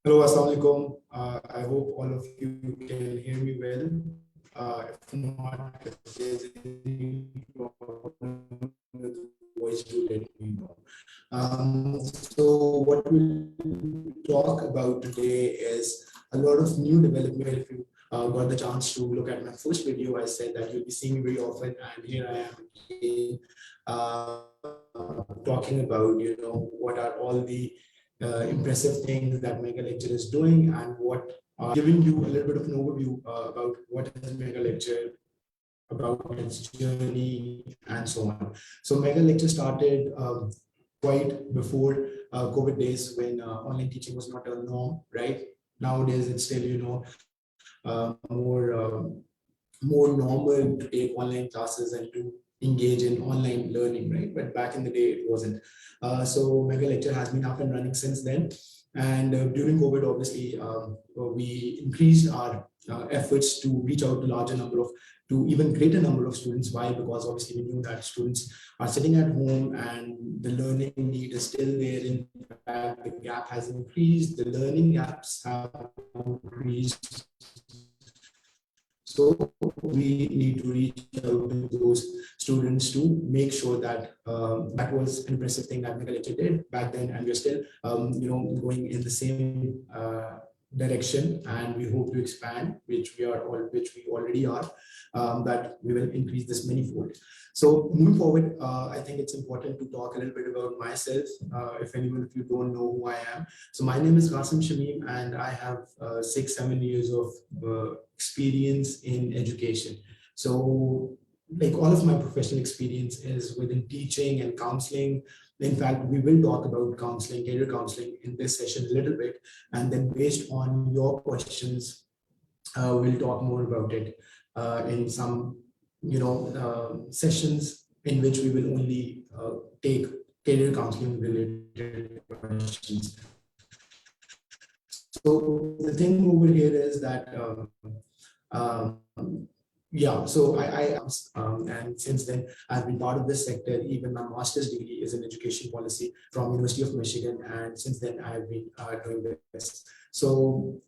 Hello, Assalamu alaikum. I hope all of you can hear me well. If not, if there's any problem with voice, do let me know. So what we'll talk about today is a lot of new development. If you got the chance to look at my first video, I said that you'll be seeing me very often, and here I am again talking about, what are all the impressive things that Mega Lecture is doing and what giving you a little bit of an overview about what is Mega Lecture, about its journey, and so on. So Mega Lecture started quite before COVID days when online teaching was not a norm, right? Nowadays, it's still, more normal to take online classes and to engage in online learning, right? But back in the day, it wasn't. So Mega Lecture has been up and running since then. And during COVID, obviously, we increased our efforts to reach out to even greater number of students. Why? Because obviously we knew that students are sitting at home and the learning need is still there. In fact, the gap has increased, the learning gaps have increased. So we need to reach out to those students to make sure that that was an impressive thing that Mega Lecture did back then, and we're still, going in the same direction, and we hope to expand, which we already are. That we will increase this manyfold. So moving forward, I think it's important to talk a little bit about myself. If anyone of you don't know who I am, so my name is Qasim Shamim, and I have 6-7 years of experience in education. So like all of my professional experience is within teaching and counseling. In fact, we will talk about counseling, career counseling in this session a little bit, and then based on your questions, we'll talk more about it in some sessions in which we will only take career counseling related questions. So the thing over here is that so and since then I've been part of this sector. Even my master's degree is in education policy from University of Michigan, and since then I've been doing this. So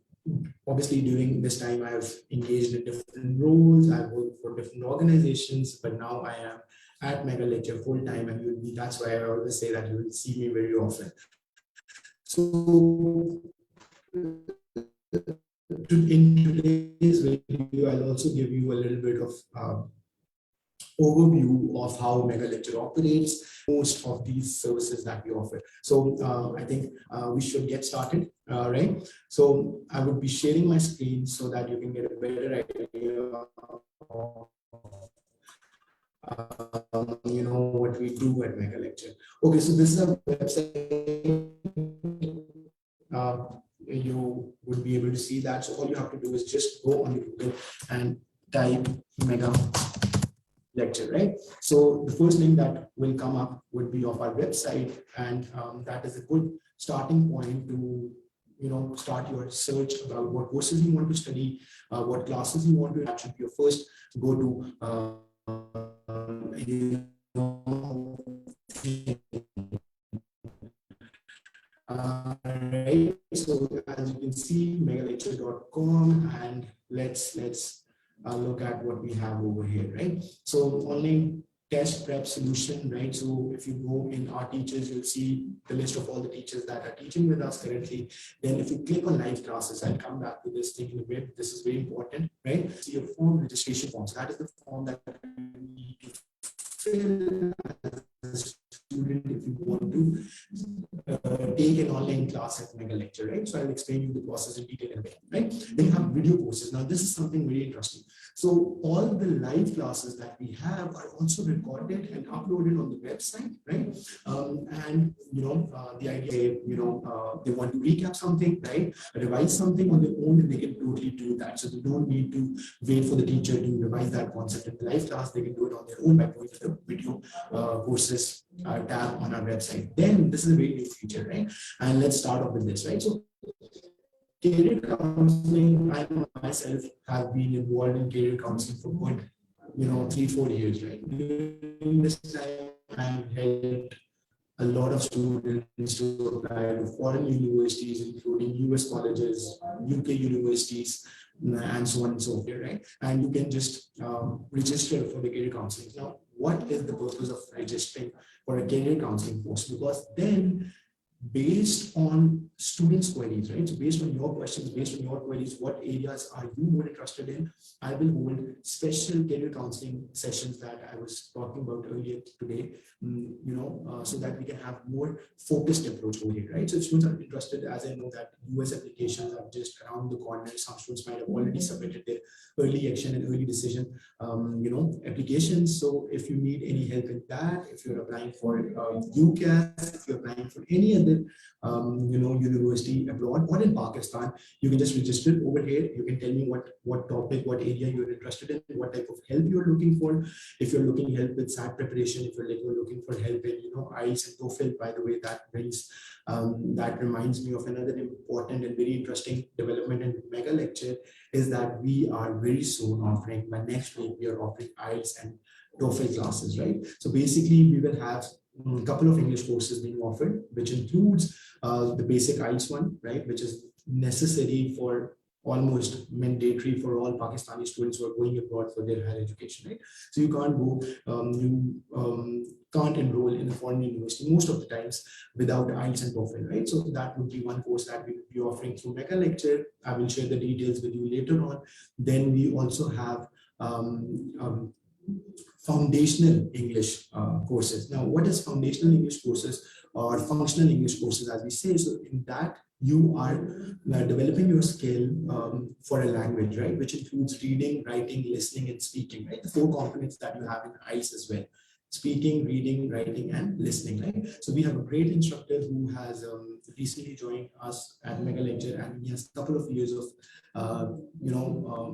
obviously during this time I have engaged in different roles. I've worked for different organizations, but now I am at Mega Lecture full time, and that's why I always say that you will see me very often. So in today's video, I'll also give you a little bit of overview of how Mega Lecture operates, most of these services that we offer. So I think we should get started, right? So I would be sharing my screen so that you can get a better idea of what we do at Mega Lecture. Okay, so this is a website. You would be able to see that. So all you have to do is just go on Google and type Mega Lecture, right? So the first link that will come up would be of our website, and that is a good starting point to start your search about what courses you want to study, what classes you want to. That should be your first go to. Right. So as you can see, megalecture.com, and let's look at what we have over here, right? So online test prep solution, right? So if you go in our teachers, you'll see the list of all the teachers that are teaching with us currently. Then if you click on live classes, I'll come back to this thing in a bit. This is very important, right? See your form, registration forms. That is the form that you need to fill as a student if you want to take an online class at Mega Lecture, right? So I'll explain you the process in detail in a bit, right? Then you have video courses. Now this is something very interesting. So all the live classes that we have are also recorded and uploaded on the website, right? And the idea, they want to recap something, right? Revise something on their own, and they can totally do that. So they don't need to wait for the teacher to revise that concept in the live class. They can do it on their own by going to the video courses tab on our website. Then this is a very new feature, right? And let's start off with this, right? So career counseling, I myself have been involved in career counseling for good, 3-4 years, right? During this time, I have helped a lot of students to apply to foreign universities, including US colleges, UK universities, and so on and so forth, right? And you can just register for the career counseling. Now, what is the purpose of registering for a career counseling course? Because then, based on students' queries, right? So based on your questions, based on your queries, what areas are you more interested in? I will hold special career counseling sessions that I was talking about earlier today, so that we can have more focused approach over here, right? So if students are interested, as I know that US applications are just around the corner, some students might have already submitted their early action and early decision, applications. So if you need any help in that, if you're applying for UCAS, if you're applying for any other university abroad or in Pakistan, you can just register over here. You can tell me what topic, what area you're interested in, what type of help you're looking for. If you're looking help with SAT preparation, if you're looking for help in IELTS and TOEFL, by the way, that reminds me of another important and very interesting development in Mega Lecture, is that we are very soon offering, by next week, we are offering IELTS and TOEFL classes, right? So basically, we will have a couple of English courses being offered, which includes the basic IELTS one, right, which is necessary for almost mandatory for all Pakistani students who are going abroad for their higher education, right? So you can't go, can't enroll in a foreign university most of the times without IELTS and TOEFL, right? So that would be one course that we will be offering through Mega Lecture. I will share the details with you later on. Then we also have foundational English courses. Now, what is foundational English courses or functional English courses, as we say? So in that, you are developing your skill for a language, right? Which includes reading, writing, listening, and speaking, right? The 4 components that you have in IELTS as well: speaking, reading, writing, and listening, right? So we have a great instructor who has recently joined us at Mega Lecture, and he has a couple of years of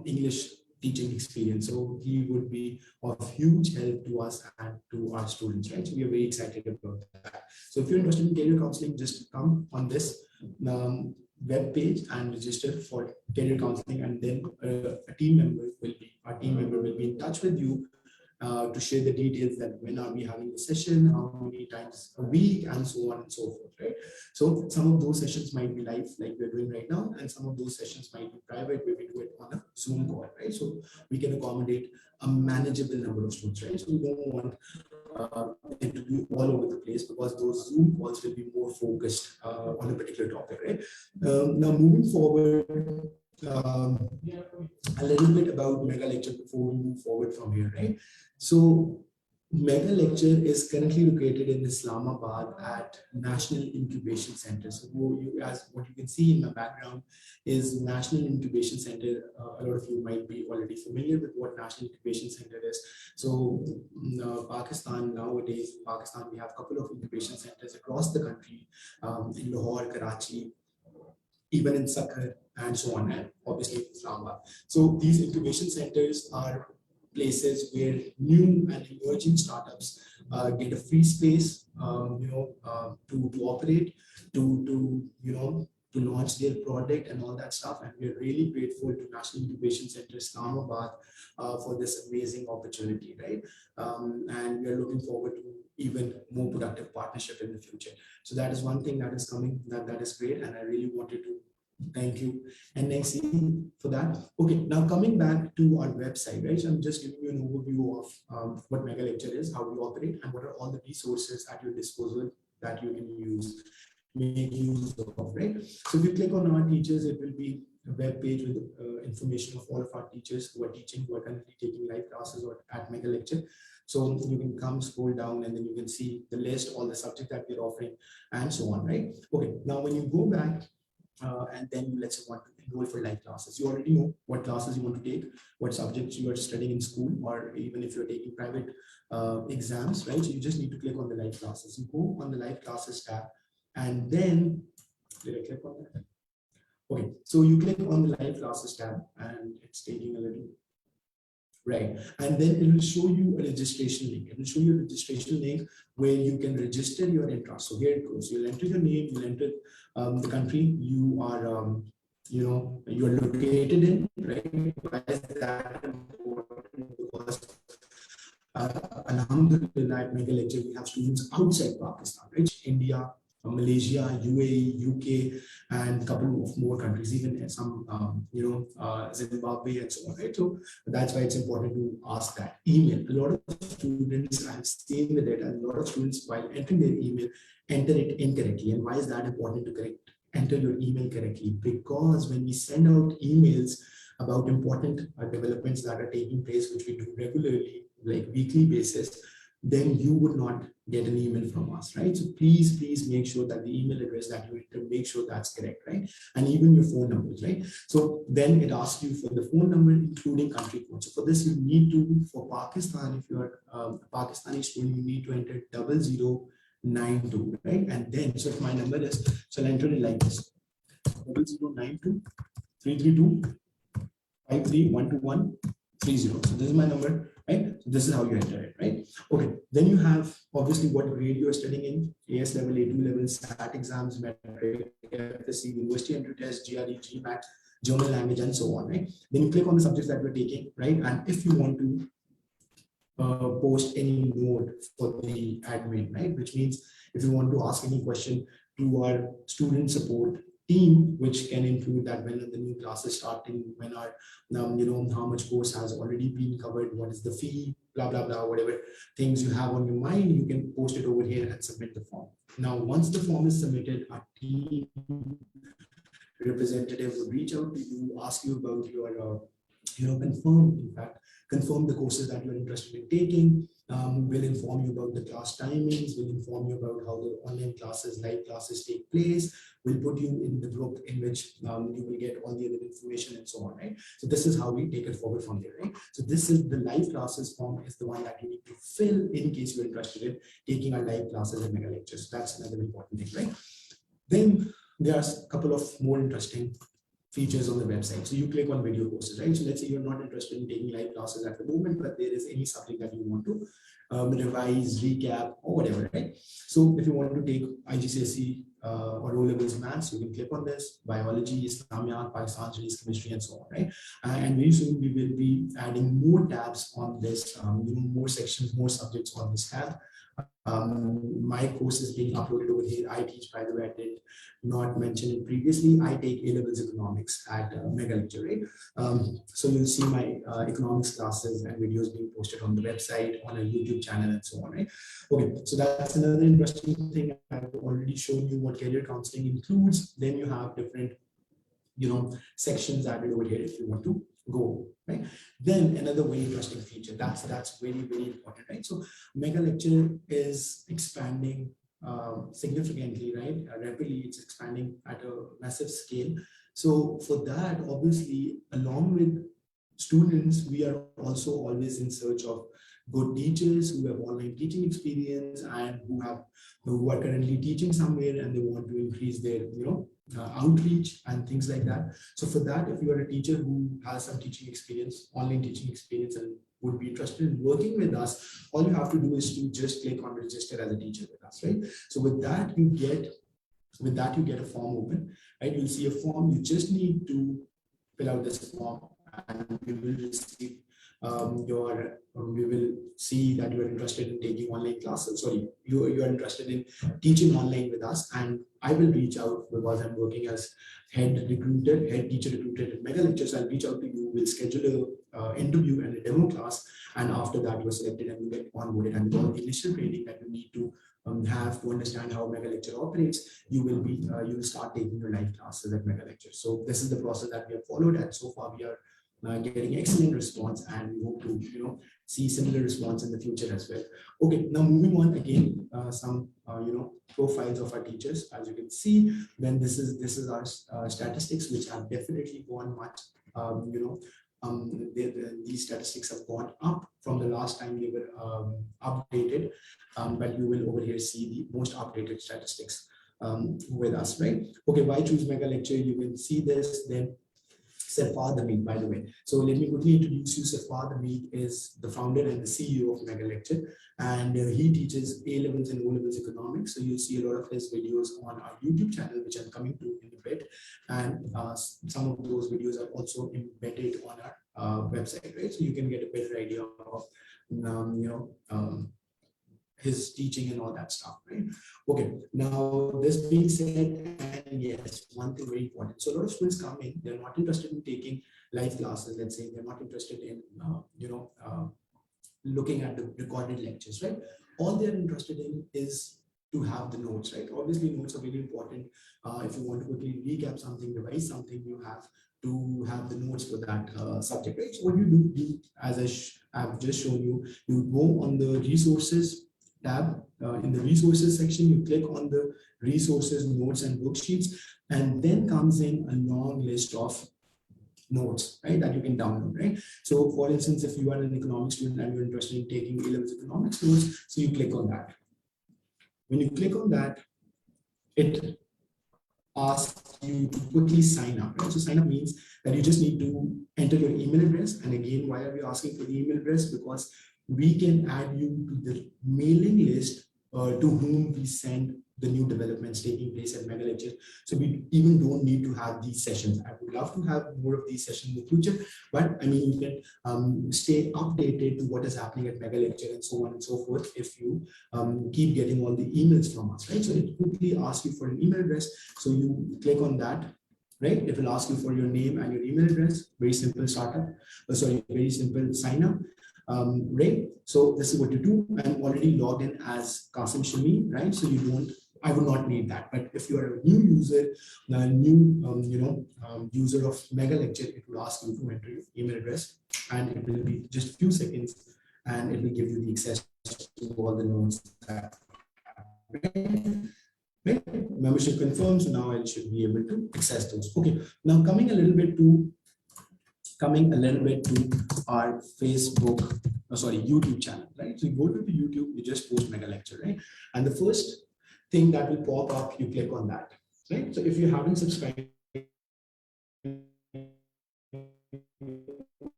English teaching experience. So he would be of huge help to us and to our students, right? So we are very excited about that. So if you're interested in career counseling, just come on this web page and register for career counseling, and then our team member will be in touch with you to share the details, that when are we having the session, how many times a week, and so on and so forth, right? So some of those sessions might be live, like we're doing right now, and some of those sessions might be private, where we do it on a Zoom call, right? So we can accommodate a manageable number of students, right? So we don't want it to be all over the place, because those Zoom calls will be more focused on a particular topic, right? Now, moving forward, a little bit about Mega Lecture before we move forward from here, right? So Mega Lecture is currently located in Islamabad at National Incubation Center. So as what you can see in the background is National Incubation Center. A lot of you might be already familiar with what National Incubation Center is. So Pakistan, nowadays, we have a couple of incubation centers across the country, in Lahore, Karachi, even in Sakhar, and so on, and obviously Islamabad. So these incubation centers are places where new and emerging startups get a free space, to operate, to launch their product and all that stuff. And we're really grateful to National Incubation Center Islamabad for this amazing opportunity, right? And we're looking forward to even more productive partnership in the future. So that is one thing that is coming, that is great, and I really wanted to thank you and next for that. Okay, now coming back to our website, right? So I'm just giving you an overview of what Mega Lecture is, how we operate, and what are all the resources at your disposal that you can make use of, right? So if you click on our teachers, it will be a web page with information of all of our teachers who are teaching, who are currently taking live classes or at Mega Lecture. So you can come, scroll down, and then you can see the list, all the subjects that we're offering, and so on, right? Okay, now when you go back, and then let's say want to enroll for live classes. You already know what classes you want to take, what subjects you are studying in school, or even if you're taking private exams, right? So you just need to click on the live classes. You go on the live classes tab, and then, did I click on that? Okay, so you click on the live classes tab, and it's taking a little, right? And then it will show you a registration link. It will show you a registration link where you can register your interest. So here it goes. You'll enter your name, you'll enter the country you are, you're located in, right? Why is that important? Because Alhamdulillah, at Mega Lecture, we have students outside Pakistan, right? India, Malaysia, UAE, UK, and a couple of more countries, even some, Zimbabwe and so on, right? So that's why it's important to ask that. Email. A lot of students, I've seen the data, a lot of students, while entering their email, enter it incorrectly. And why is that important to enter your email correctly? Because when we send out emails about important developments that are taking place, which we do regularly, like weekly basis, then you would not get an email from us, right? So please make sure that the email address that you enter, make sure that's correct, right? And even your phone numbers, right? So then it asks you for the phone number, including country code. So for this, you need to, for Pakistan, if you're a Pakistani student, you need to enter 0092, right? And then, so if my number is, so I'll enter it like this: 0092 332 5312130. So this is my number, right? So this is how you enter it, right? Okay, then you have obviously what grade you are studying in: AS level, A2 level, SAT exams, metric, FSC, university entry test, GRE, GMAT, German language, and so on, right? Then you click on the subjects that you're taking, right? And if you want to post any note for the admin, right? Which means if you want to ask any question to our student support team, which can include that when the new classes starting, when our how much course has already been covered, what is the fee, blah blah blah, whatever things you have on your mind, you can post it over here and submit the form. Now once the form is submitted, our team representative will reach out to you, ask you about your confirm the courses that you're interested in taking, will inform you about the class timings, will inform you about how the online classes, live classes take place, will put you in the group in which you will get all the other information and so on, right? So this is how we take it forward from there, right? So this is the live classes form is the one that you need to fill in case you're interested in taking our live classes and mega lectures. That's another important thing, right? Then there's a couple of more interesting features on the website. So you click on video courses, right? So let's say you're not interested in taking live classes at the moment, but there is any subject that you want to revise, recap, or whatever, right? So if you want to take IGCSE or O-levels maths, you can click on this: biology, Islamiyat, Pakistan studies, chemistry, and so on, right? And very soon we will be adding more tabs on this, more sections, more subjects on this tab. My course is being uploaded over here. I teach, by the way, I did not mention it previously. I take A-levels economics at Mega Lecture, right? So you'll see my economics classes and videos being posted on the website, on a YouTube channel, and so on, right? Okay, so that's another interesting thing. I've already shown you what career counseling includes. Then you have different, sections added over here if you want to go, right? Then another very interesting feature that's very important, right? So Mega Lecture is expanding significantly, right? Rapidly, it's expanding at a massive scale. So for that, obviously, along with students, we are also always in search of good teachers who have online teaching experience and who are currently teaching somewhere and they want to increase their outreach and things like that. So for that, if you are a teacher who has some teaching experience, online teaching experience, and would be interested in working with us, all you have to do is to just click on register as a teacher with us, right? So with that you get a form open, right? You'll see a form. You just need to fill out this form and we will receive we will see that you are interested in taking online classes. Sorry, you are interested in teaching online with us, and I will reach out because I'm working as head teacher recruiter at Mega Lectures. I'll reach out to you. We'll schedule a interview and a demo class, and after that you are selected and you get onboarded. And all the initial training that you need to have to understand how Mega Lecture operates, you will start taking your live classes at Mega Lecture. So this is the process that we have followed, and so far we are getting excellent response, and we hope to see similar response in the future as well. Okay, now moving on again, some profiles of our teachers. As you can see, then this is our statistics, which have definitely gone much. These statistics have gone up from the last time they were updated, but you will over here see the most updated statistics with us, right? Okay, why choose Mega Lecture? You will see this then. Safar Hamid, by the way. So let me quickly introduce you. Safar Hamid is the founder and the CEO of Mega Lecture, and he teaches A-levels and O-levels economics. So you'll see a lot of his videos on our YouTube channel, which I'm coming to in a bit. And some of those videos are also embedded on our website, right? So you can get a better idea of his teaching and all that stuff, right? Okay, now this being said, and yes, one thing very important. So a lot of students come in, they're not interested in taking live classes. Let's say they're not interested in looking at the recorded lectures, right? All they're interested in is to have the notes, right? Obviously, notes are very important. If you want to quickly recap something, revise something, you have to have the notes for that subject, right? So what you do, as I've just shown you, you go on the resources tab. In the resources section, you click on the resources, notes, and worksheets, and then comes in a long list of notes, right, that you can download, right? So for instance, if you are an economics student and you're interested in taking A-levels economics notes, so you click on that. When you click on that, it asks you to quickly sign up, right? So sign up means that you just need to enter your email address. And again, why are we asking for the email address? Because we can add you to the mailing list to whom we send the new developments taking place at Mega Lecture. So we even don't need to have these sessions. I would love to have more of these sessions in the future, but I mean, you can stay updated to what is happening at Mega Lecture and so on and so forth if you keep getting all the emails from us, right? So it quickly asks you for an email address. So you click on that, right? It will ask you for your name and your email address. Very simple startup. Very simple sign up. Right? So this is what you do. I'm already logged in as Qasim Shami, right? So I would not need that. But if you are a new user, user of Mega Lecture, it will ask you to enter your email address, and it will be just a few seconds, and it will give you the access to all the notes. Right? Membership confirmed, so now I should be able to access those. Okay, now coming a little bit to our YouTube channel, right? So you go to the YouTube, you just post Mega Lecture, right? And the first thing that will pop up, you click on that, right? So if you haven't subscribed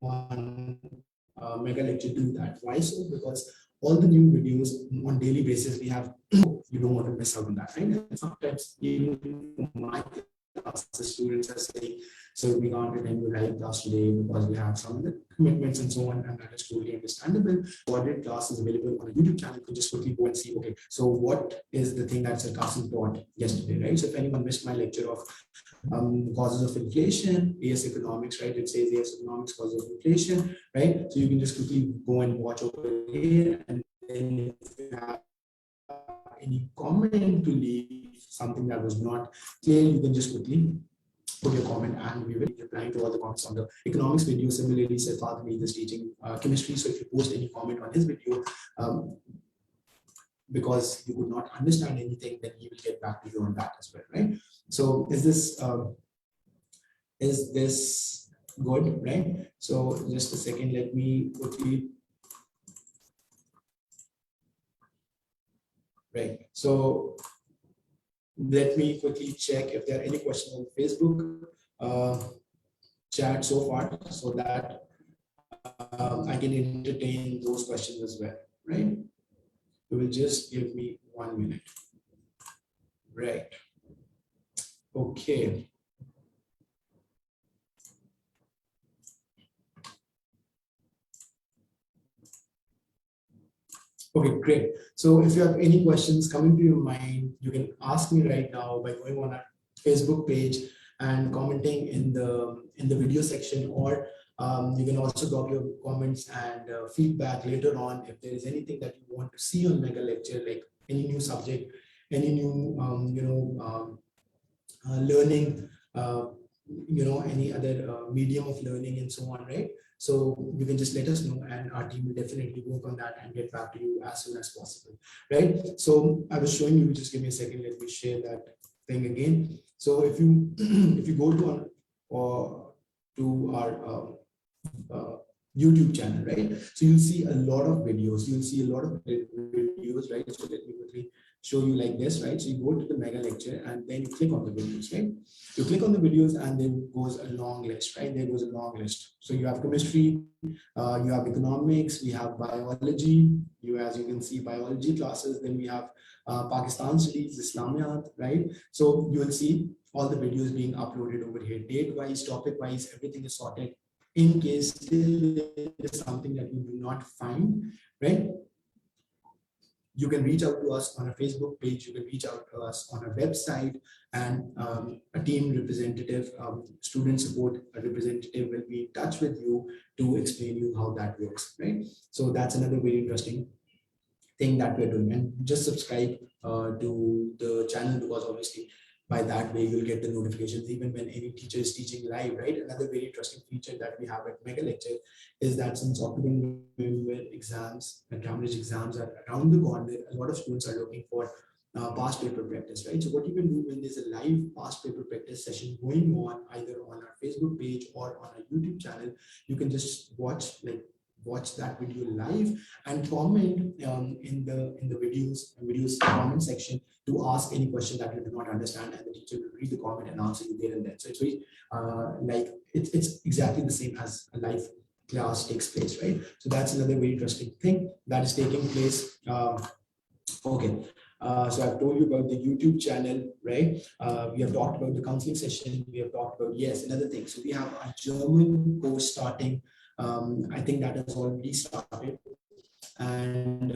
on Mega Lecture, do that. Why so? Because all the new videos on daily basis we have, you don't want to miss out on that, right? And sometimes even my class, the students are saying, so we can't attend your live class today because we have some other commitments and so on, and that is totally understandable. Recorded class is available on a YouTube channel. You can just quickly go and see, okay, so what is the thing that Sarkasm taught yesterday, right? So if anyone missed my lecture of causes of inflation, AS economics, right? It says AS economics causes of inflation, right? So you can just quickly go and watch over here, and then if you have any comment to leave, something that was not clear, you can just quickly put your comment, and we will be replying to all the comments on the economics video. Similarly, Sirfat Mead is teaching chemistry, so if you post any comment on his video, because you would not understand anything, then he will get back to you on that as well, right? So is this good, right? So just a second, let me quickly. Right. So let me quickly check if there are any questions on Facebook chat so far, so that I can entertain those questions as well, right? You will just give me 1 minute. Right. Okay. Okay, great. So if you have any questions coming to your mind, you can ask me right now by going on our Facebook page and commenting in the video section, or you can also drop your comments and feedback later on if there is anything that you want to see on Mega Lecture, like any new subject, any new learning, any other medium of learning and so on, right? So you can just let us know, and our team will definitely work on that and get back to you as soon as possible, right? So I was showing you, just give me a second, let me share that thing again. So if you if you go to our YouTube channel, right? So you'll see a lot of videos. You'll see a lot of videos, right? So let me quickly show you like this, right? So you go to the Mega Lecture and then you click on the videos, right? You click on the videos and then goes a long list, right? There goes a long list. So you have chemistry, you have economics, we have biology, as you can see, biology classes, then we have Pakistan studies, Islamiyat, right? So you will see all the videos being uploaded over here, date-wise, topic-wise, everything is sorted. in case still there is something that you do not find, right? You can reach out to us on a Facebook page, you can reach out to us on a website, and a team representative, student support representative will be in touch with you to explain you how that works, right? So that's another very interesting thing that we're doing. And just subscribe to the channel, because obviously by that way you'll get the notifications even when any teacher is teaching live, right? Another very interesting feature that we have at Mega Lecture is that since October, November exams and Cambridge exams are around the corner, a lot of students are looking for past paper practice, right? So what you can do when there's a live past paper practice session going on, either on our Facebook page or on our YouTube channel, you can just watch that video live and comment in the videos comment section to ask any question that you do not understand, and the teacher will read the comment and answer you there and then. So it's very it's exactly the same as a live class takes place, right? So that's another very interesting thing that is taking place. Okay. So I've told you about the YouTube channel, right? We have talked about the counseling session. We have talked about, yes, another thing. So we have a German course starting. I think that has already started, and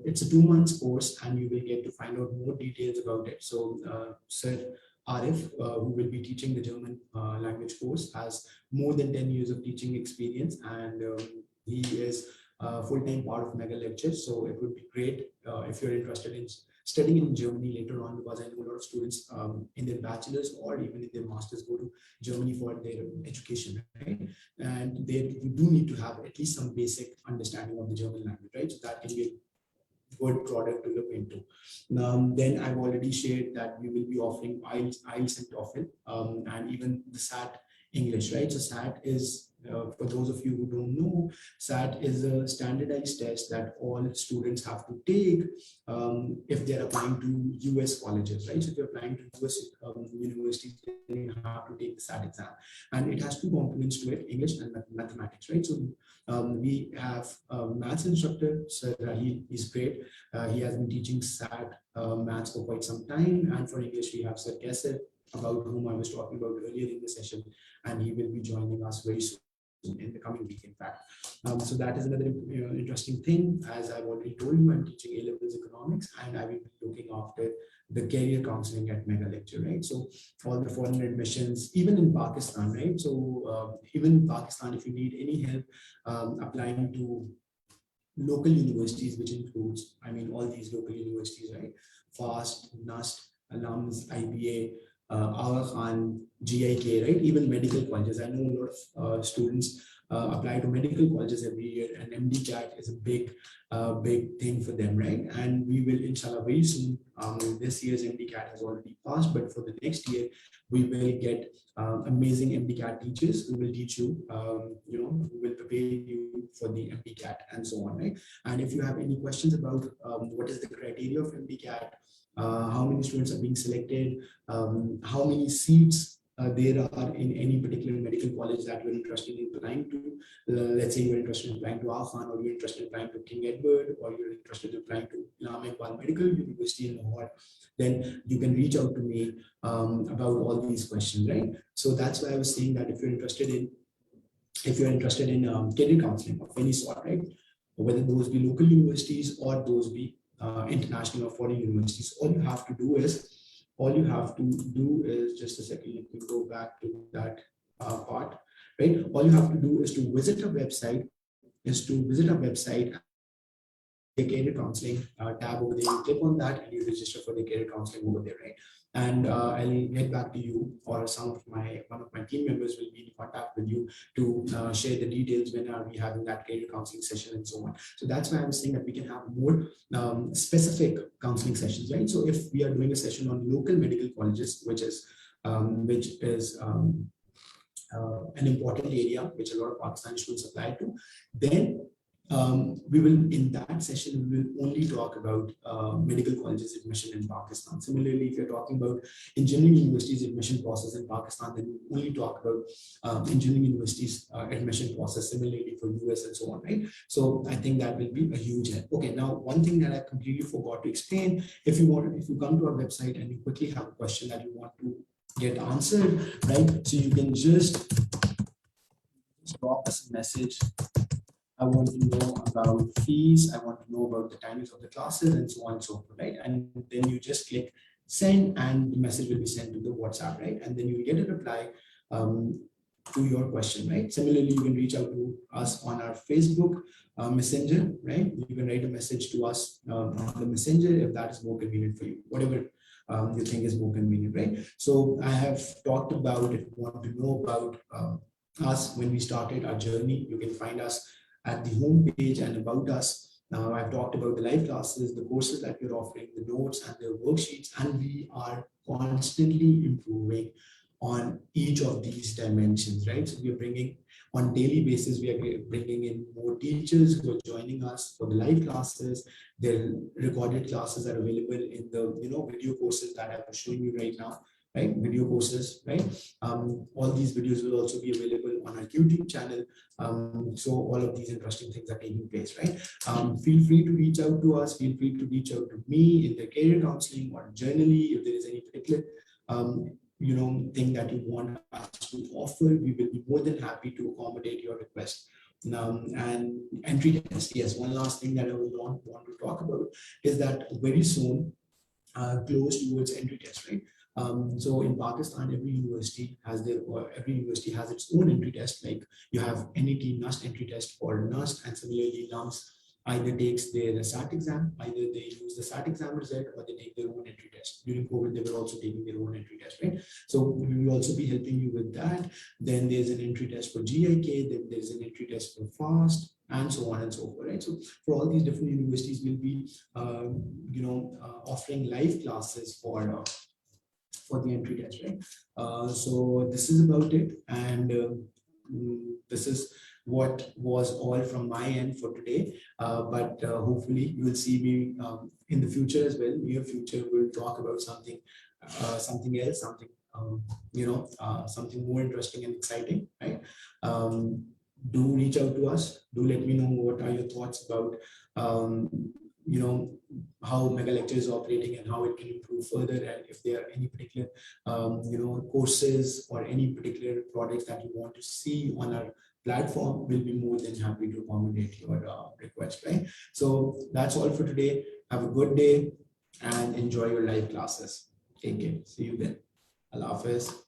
it's a 2 months course, and you will get to find out more details about it. So Sir Arif, who will be teaching the German language course, has more than 10 years of teaching experience, and he is a full-time part of Mega Lecture. So it would be great if you're interested in studying in Germany later on, because I know a lot of students in their bachelor's or even in their master's go to Germany for their education, right? And you do need to have at least some basic understanding of the German language, right? So that can be a good product to look into. Then I've already shared that we will be offering IELTS and TOEFL, and even the SAT English, right? So SAT is, for those of you who don't know, SAT is a standardized test that all students have to take if they're applying to US colleges, right? So if you're applying to US universities, then you have to take the SAT exam. And it has 2 components to it, English and mathematics, right? So we have a maths instructor, Sir Raheel. He's great. He has been teaching SAT maths for quite some time. And for English, we have Sir Kesser, about whom I was talking about earlier in the session, and he will be joining us very soon, in the coming week, in fact. So that is another interesting thing. As I've already told you, I'm teaching A-levels economics, and I will be looking after the career counseling at Mega Lecture, right? So all the foreign admissions, even in Pakistan, right? So even in Pakistan, if you need any help applying to local universities, which includes, I mean, all these local universities, right? FAST, NUST, Alums, IBA, Aga Khan, GIK, right? Even medical colleges. I know a lot of students apply to medical colleges every year, and MDCAT is a big thing for them, right? And we will, inshallah, very soon. This year's MDCAT has already passed, but for the next year, we will get amazing MDCAT teachers who will teach you, who will prepare you for the MDCAT and so on, right? And if you have any questions about what is the criteria of MDCAT, how many students are being selected, how many seats there are in any particular medical college that you're interested in applying to. Let's say you're interested in applying to Afghan, or you're interested in applying to King Edward, or you're interested in applying to Imam Iqbal Medical University in Lahore, then you can reach out to me about all these questions, right? So that's why I was saying that if you're interested in career counseling of any sort, right? Whether those be local universities or those be international or foreign universities, all you have to do is just a second, let me go back to that part, right? All you have to do is to visit our website, the career counseling tab over there. You click on that and you register for the career counseling over there, right? And I'll get back to you, or one of my team members will be in contact with you to share the details when are we having that career counseling session and so on. So that's why I was saying that we can have more specific counseling sessions, right? So if we are doing a session on local medical colleges, which is an important area which a lot of Pakistani students apply to, then we will, in that session, we will only talk about medical colleges admission in Pakistan. Similarly, if you're talking about engineering universities admission process in Pakistan, then we only talk about engineering universities admission process, similarly for US and so on, right? So I think that will be a huge help. Okay, now one thing that I completely forgot to explain, if you come to our website and you quickly have a question that you want to get answered, right? So you can just just drop us a message. I want to know about fees. I want to know about the timings of the classes and so on and so forth, right? And then you just click send and the message will be sent to the WhatsApp, right? And then you will get a reply to your question, right? Similarly, you can reach out to us on our Facebook Messenger, right? You can write a message to us on the Messenger if that is more convenient for you, whatever you think is more convenient, right? So I have talked about, if you want to know about us when we started our journey, you can find us at the home page and about us. Now I've talked about the live classes, the courses that we're offering, the notes and the worksheets, and we are constantly improving on each of these dimensions, right? So we are bringing on daily basis, we are bringing in more teachers who are joining us for the live classes. The recorded classes are available in the video courses that I'm showing you right now, right? Video courses, right? All these videos will also be available on our YouTube channel. So all of these interesting things are taking place, right? Feel free to reach out to us. Feel free to reach out to me in the career counseling or journally if there is any particular thing that you want us to offer. We will be more than happy to accommodate your request. And entry test, yes, one last thing that I would want to talk about is that very soon, close towards entry test, right? So in Pakistan, every university has its own entry test. Like you have NET, NUST entry test for NUST, and similarly NUMS either takes their SAT exam, either they use the SAT exam result or they take their own entry test. During COVID, they were also taking their own entry test, right? So we will also be helping you with that. Then there's an entry test for GIK, then there's an entry test for FAST, and so on and so forth, right? So for all these different universities, we'll be, offering live classes for the entry test, right? So this is about it, and this is what was all from my end for today. But hopefully you will see me in the future as well. Near future, we'll talk about something else, something something more interesting and exciting, right? Do reach out to us. Do let me know what are your thoughts about how megalecture is operating and how it can improve further, and if there are any particular courses or any particular products that you want to see on our platform, we'll be more than happy to accommodate your request, right? So that's all for today. Have a good day and enjoy your live classes. Take care. See you then. Allah Hafiz.